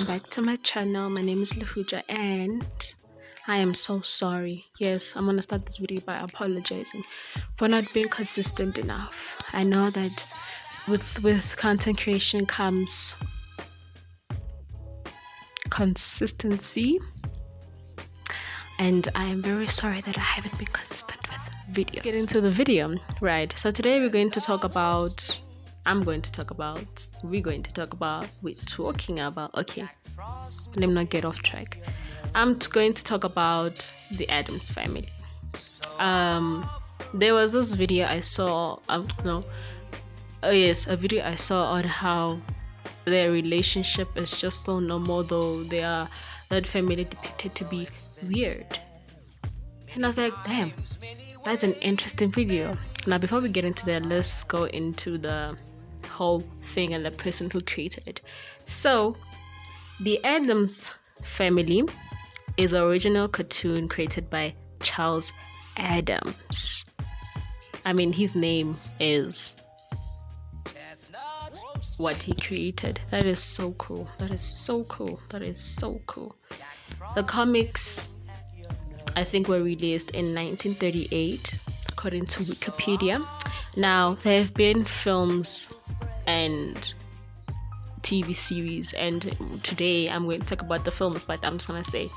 Back to my channel. My name is Lahuja and I am so sorry. Yes, I'm gonna start this video by apologizing for not being consistent enough. I know that with content creation comes consistency, and I am very sorry that I haven't been consistent with videos. Let's get into the video. Right, so today we're going to talk about we're talking about, okay, let me not get off track. I'm going to talk about the Addams family. There was this video I saw, a video I saw on how their relationship is just so normal, though that family depicted to be weird. And I was like, damn, that's an interesting video. Now, before we get into that, let's go into the whole thing and the person who created it. So, the Addams Family is an original cartoon created by Charles Addams. I mean, his name is what he created. That is so cool. The comics, I think, were released in 1938, according to Wikipedia. Now, there have been films and TV series, and today I'm going to talk about the films, but I'm just going to say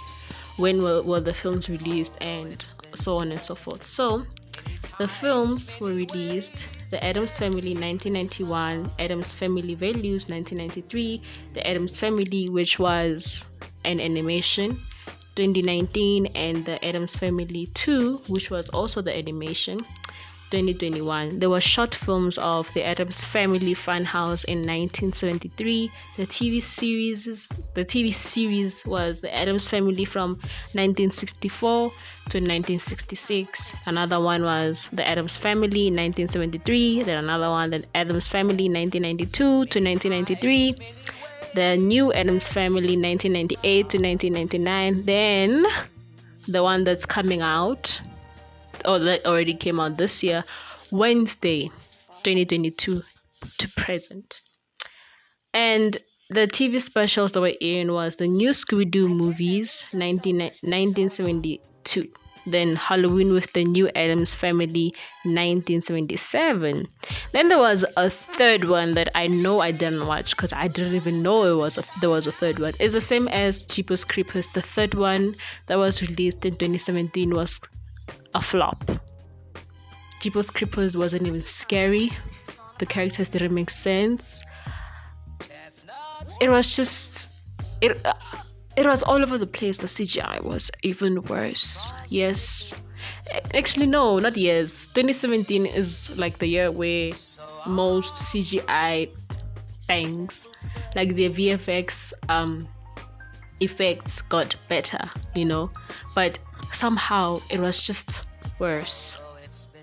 when were the films released and so on and so forth. So, the films were released: The Addams Family 1991, Addams Family Values 1993, The Addams Family, which was an animation, 2019, and The Addams Family 2, which was also the animation, 2021. There were short films of The Addams Family Funhouse in 1973. The TV series was The Addams Family from 1964 to 1966. Another one was The Addams Family 1973. Then another one, The Addams Family 1992 to 1993. The New Addams Family 1998 to 1999. Then the one that's coming out, or that already came out this year, Wednesday 2022 to present. And the TV specials that were in was the New Scooby-Doo movies 1972, then Halloween with the New Addams Family 1977. Then there was a third one that I know I didn't watch because I didn't even know there was a third one. It's the same as Jeepers Creepers. The third one that was released in 2017 was a flop. Jeepers Creepers wasn't even scary. The characters didn't make sense. It was just it was all over the place. The CGI was even worse. Yes, actually no, not yes. 2017 is like the year where most CGI things, like the VFX effects, got better, but somehow it was just worse.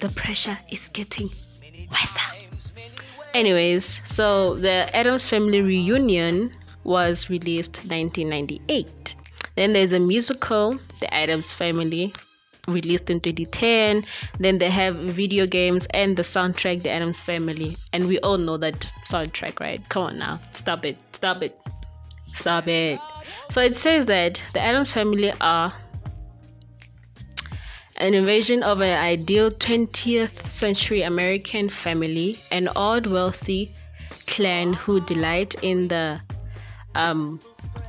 The pressure is getting worse. Anyways, so the Addams Family Reunion was released 1998. Then there's a musical, The Addams Family, released in 2010. Then they have video games and the soundtrack, The Addams Family. And we all know that soundtrack, right? Come on now. Stop it. So it says that the Addams Family are an invasion of an ideal 20th century American family, an odd, wealthy clan who delight in the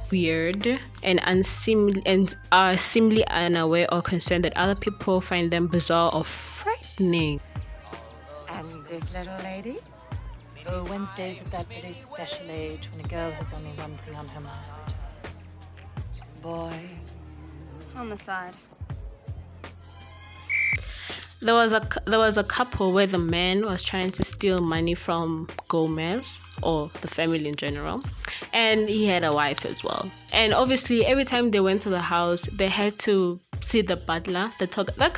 weird and unseemly, and are seemingly unaware or concerned that other people find them bizarre or frightening. And this little lady? Oh, Wednesday's at that very special age when a girl has only one thing on her mind. Boys. Homicide. There was a couple where the man was trying to steal money from Gomez, or the family in general, and he had a wife as well. And obviously, every time they went to the house, they had to see the butler. That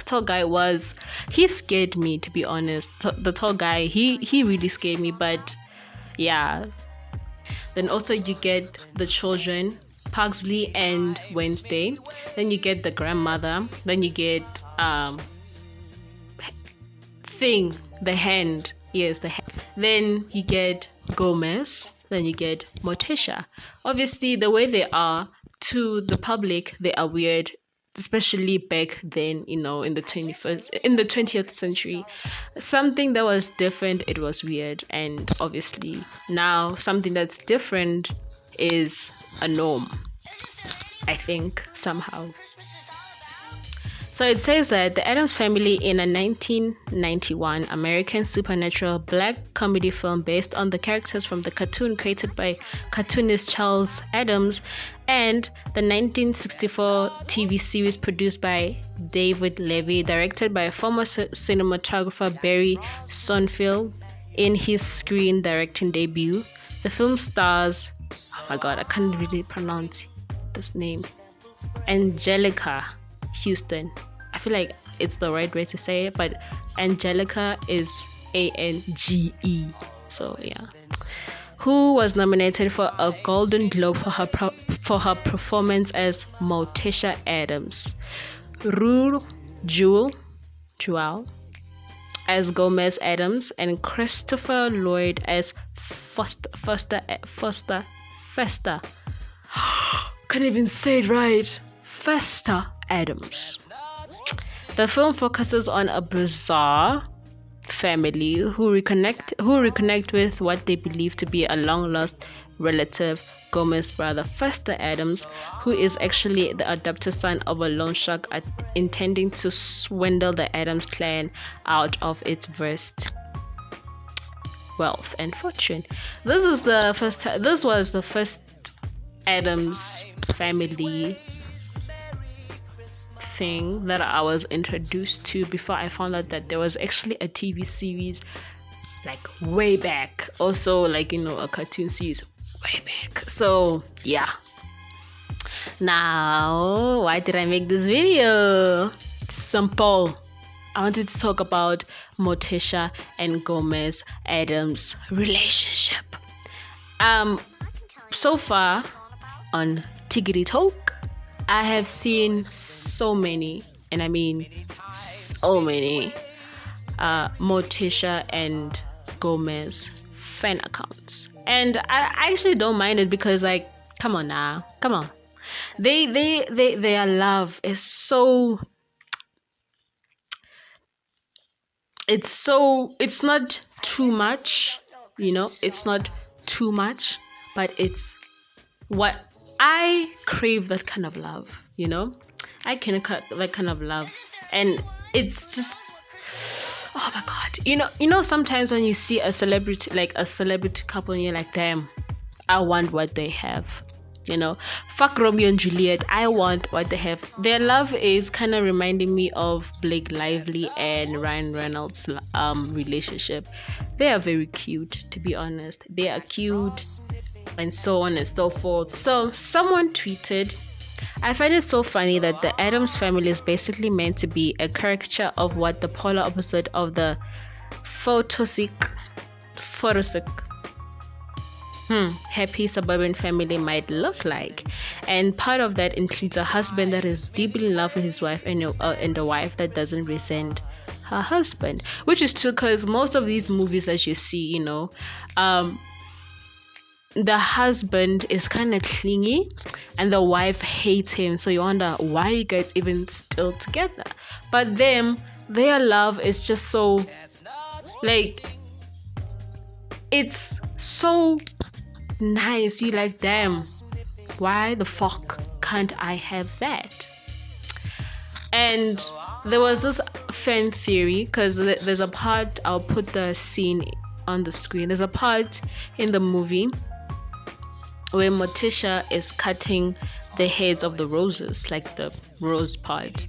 tall guy he scared me, to be honest. The tall guy, he really scared me. But yeah. Then also you get the children, Pugsley and Wednesday. Then you get the grandmother. Then you get the hand. Yes, the hand. Then you get Gomez, then you get Morticia. Obviously, the way they are to the public, they are weird, especially back then, in the 20th century. Something that was different, it was weird. And obviously now something that's different is a norm, I think, somehow. So it says that the Addams Family, in a 1991 American supernatural black comedy film based on the characters from the cartoon created by cartoonist Charles Addams, and the 1964 TV series produced by David Levy, directed by former cinematographer Barry Sonfield in his screen directing debut. The film stars, oh my god, I can't really pronounce this name, Angelica Houston. I feel like it's the right way to say it, but Angelica is Ange. So yeah, who was nominated for a Golden Globe for her performance as Morticia Addams, Jewel as Gomez Addams, and Christopher Lloyd as Foster. Can't even say it right. Fester Addams. The film focuses on a bizarre family who reconnect with what they believe to be a long-lost relative, Gomez's brother Fester Addams, who is actually the adopted son of a loan shark intending to swindle the Addams clan out of its vast wealth and fortune. This was the first Addams Family thing that I was introduced to before I found out that there was actually a TV series like way back, also like a cartoon series way back. So yeah, now why did I make this video? Simple. I wanted to talk about Morticia and Gomez Addams relationship. So far on Tiggity Talk, I have seen so many, and I mean so many, Morticia and Gomez fan accounts, and I actually don't mind it because, like, come on, their love is so. It's not too much, it's not too much, but it's what I crave. That kind of love, I can cut that kind of love, and it's just, oh my god, sometimes when you see a celebrity couple and you're like, damn, I want what they have. Fuck Romeo and Juliet, I want what they have. Their love is kind of reminding me of Blake Lively and Ryan Reynolds' relationship. They are very cute, to be honest. They are cute, and so on and so forth. So someone tweeted, I find it so funny that the Addams Family is basically meant to be a caricature of what the polar opposite of the photosick happy suburban family might look like, and part of that includes a husband that is deeply in love with his wife, and a wife that doesn't resent her husband, which is true, because most of these movies that you see, the husband is kind of clingy and the wife hates him, so you wonder why you guys even still together. But them, their love is just so, like, it's so nice. You like, damn, why the fuck can't I have that? And there was this fan theory, because there's a part, I'll put the scene on the screen. There's a part in the movie where Morticia is cutting the heads of the roses, like the rose part.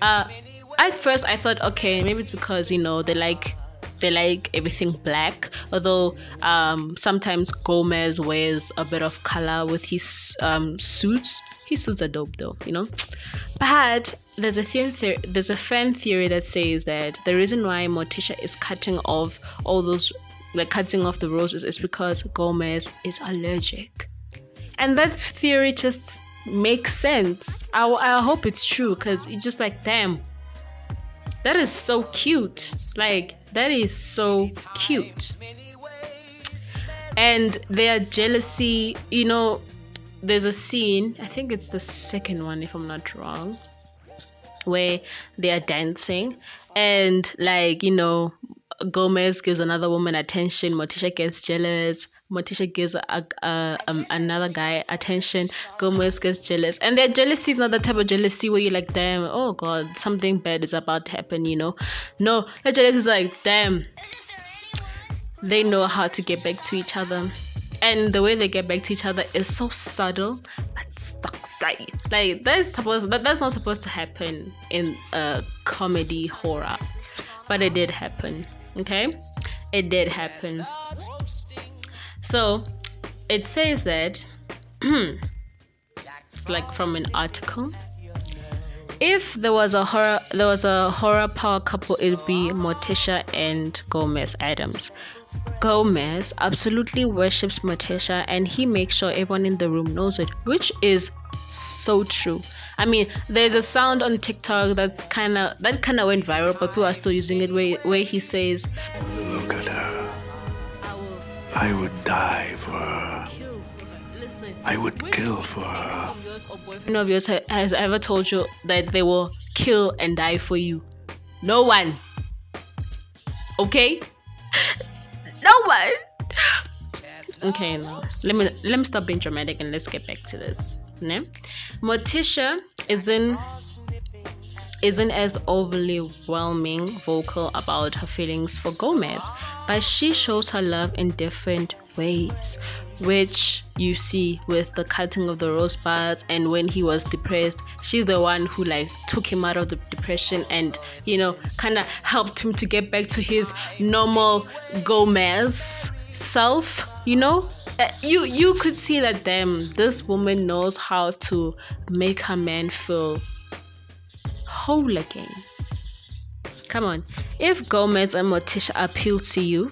At first I thought, okay, maybe it's because they like everything black, although sometimes Gomez wears a bit of color with his suits. His suits are dope though, but there's a fan theory that says that the reason why Morticia is cutting off the roses is because Gomez is allergic. And that theory just makes sense. I hope it's true, because it's just like, damn, that is so cute. Like, that is so cute. And their jealousy, there's a scene, I think it's the second one if I'm not wrong, where they are dancing and Gomez gives another woman attention, Morticia gets jealous, Morticia gives another guy attention, Gomez gets jealous, and their jealousy is not the type of jealousy where you're like, damn, oh god, something bad is about to happen, no, their jealousy is like, damn, they know how to get back to each other. And the way they get back to each other is so subtle, but sucks. Like that's not supposed to happen in a comedy horror, but it did happen. Okay, it did happen. So it says that it's like from an article. If there was a horror power couple, it'd be Morticia and Gomez Addams. Gomez absolutely worships Morticia, and he makes sure everyone in the room knows it, which is so true. I mean, there's a sound on TikTok that kind of went viral, but people are still using it. Where he says, "Look at her. I would die for her. I would kill for her." None of yours has ever told you that they will kill and die for you. No one. Okay. No one. Okay, no. Let me stop being dramatic and let's get back to this. Ne? Morticia isn't as overwhelming vocal about her feelings for Gomez, but she shows her love in different ways, which you see with the cutting of the rosebuds. And when he was depressed, she's the one who took him out of the depression and kind of helped him to get back to his normal Gomez self. You could see that this woman knows how to make her man feel whole again. Come on, if Gomez and Morticia appeal to you,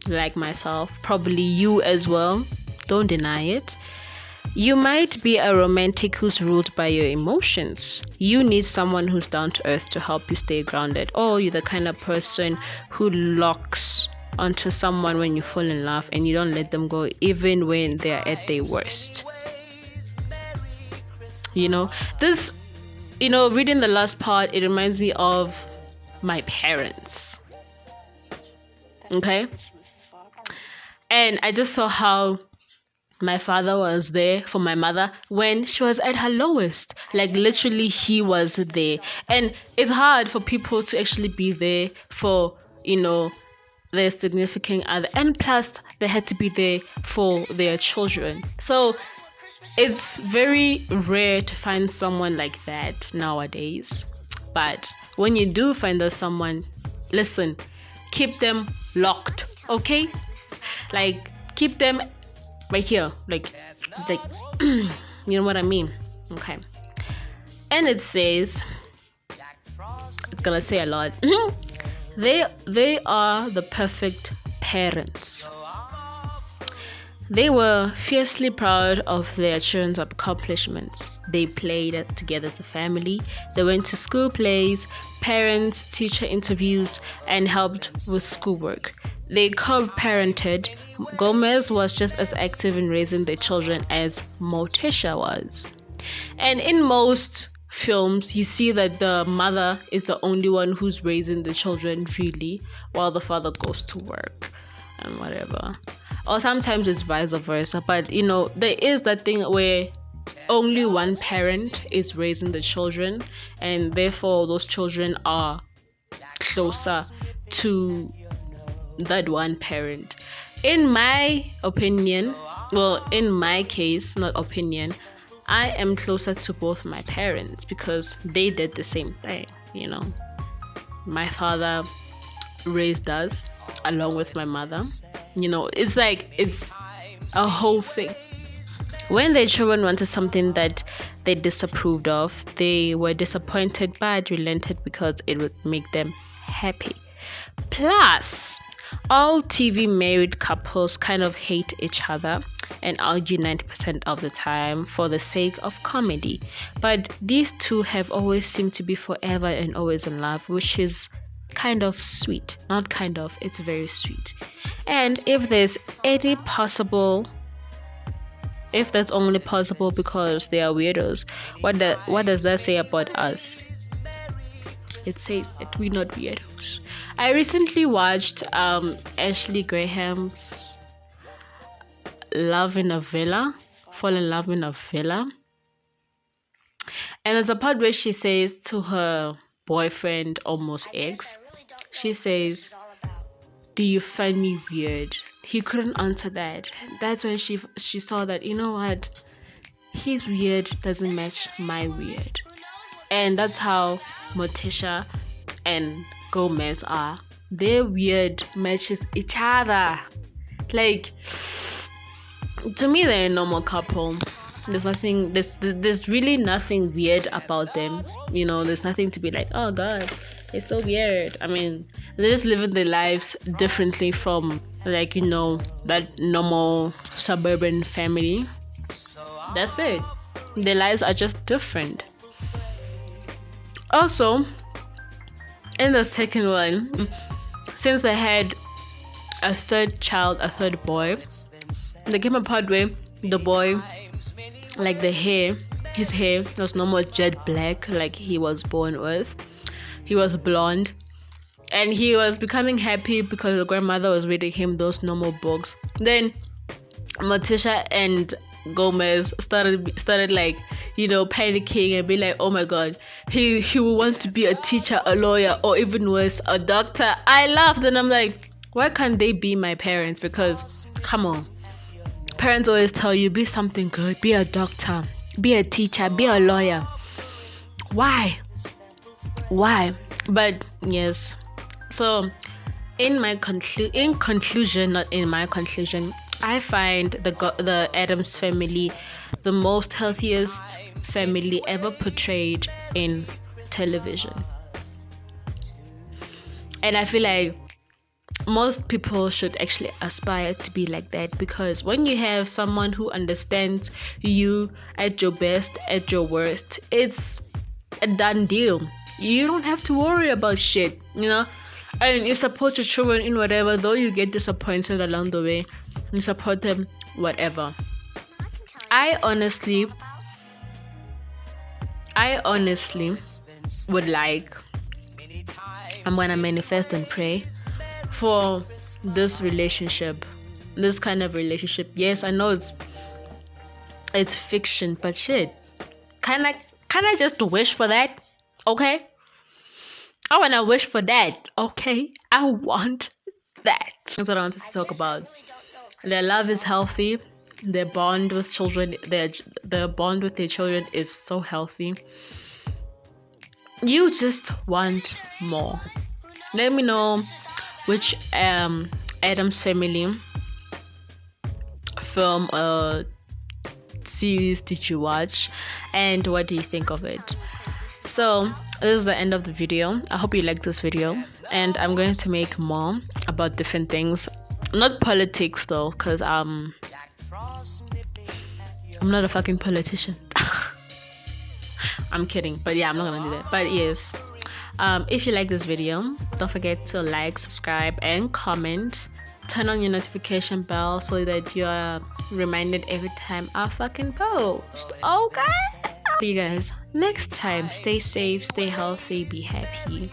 like myself, probably you as well, don't deny it. You might be a romantic who's ruled by your emotions. You need someone who's down to earth to help you stay grounded. Or you're the kind of person who locks onto someone when you fall in love and you don't let them go even when they're at their worst. This, reading the last part, it reminds me of my parents. Okay? And I just saw how my father was there for my mother when she was at her lowest. Literally, he was there. And it's hard for people to actually be there for, their significant other. And plus, they had to be there for their children. So it's very rare to find someone like that nowadays. But when you do find someone, listen, keep them locked, okay? Keep them right here, you know what I mean? Okay. And it says, it's gonna say a lot. They are the perfect parents. They were fiercely proud of their children's accomplishments. They played together as a family. They went to school plays, parents-teacher interviews, and helped with schoolwork. They co-parented. Gomez was just as active in raising their children as Morticia was. And in most films, you see that the mother is the only one who's raising the children, really, while the father goes to work and whatever. Or sometimes it's vice versa. But, there is that thing where only one parent is raising the children, and therefore those children are closer to that one parent. In my opinion, in my case, not opinion, I am closer to both my parents because they did the same thing. My father raised us along with my mother. It's a whole thing. When their children wanted something that they disapproved of, they were disappointed but relented because it would make them happy. Plus, all TV married couples kind of hate each other and argue 90% of the time for the sake of comedy. But these two have always seemed to be forever and always in love, which is kind of sweet. Not kind of, it's very sweet. And if there's any possible, if that's only possible because they are weirdos, what does that say about us? It says that we're not weirdos. I recently watched Ashley Graham's Fall in Love in a Villa. And there's a part where she says to her boyfriend, almost ex, she says, "Do you find me weird?" He couldn't answer that. That's when she saw that, you know what, his weird doesn't match my weird. And that's how Morticia and Gomez are. Their weird matches each other. Like, to me, they're a normal couple. There's really nothing weird about them. You know, there's nothing to be like, oh god, it's so weird. I mean, they're just living their lives differently from, like, you know, that normal suburban family. That's it. Their lives are just different. Also, in the second one, since they had a third child, a third boy, there came a part where the boy, like his hair was no more jet black like he was born with. He was blonde, and he was becoming happy because the grandmother was reading him those normal books. Then Morticia and Gomez started like, you know, panicking and be like, oh my god, he will want to be a teacher, a lawyer, or even worse, a doctor. I laughed and I'm like, why can't they be my parents? Because come on, parents always tell you, be something good, be a doctor, be a teacher, be a lawyer. Why? But yes, so in conclusion, I find the Addams family the most healthiest family ever portrayed in television. And I feel like most people should actually aspire to be like that, because when you have someone who understands you at your best, at your worst, it's a done deal. You don't have to worry about shit, you know? And you support your children in whatever, though you get disappointed along the way. You support them, whatever. I honestly would like, I'm gonna manifest and pray for this relationship, this kind of relationship. Yes, I know it's fiction, but shit, can I just wish for that? Okay, I wanna wish for that. Okay, I want that. That's what I wanted to talk about. Their love is healthy. Their bond with children, their bond with their children is so healthy. You just want more. Let me know which Addams Family film or series did you watch, and what do you think of it? So this is the end of the video. I hope you liked this video, and I'm going to make more about different things, not politics though, because I'm not a fucking politician. I'm kidding, but yeah, I'm not gonna do that. But yes, if you like this video, don't forget to like, subscribe, and comment. Turn on your notification bell so that you're reminded every time I fucking post. Okay? See you guys next time. Stay safe, stay healthy, be happy.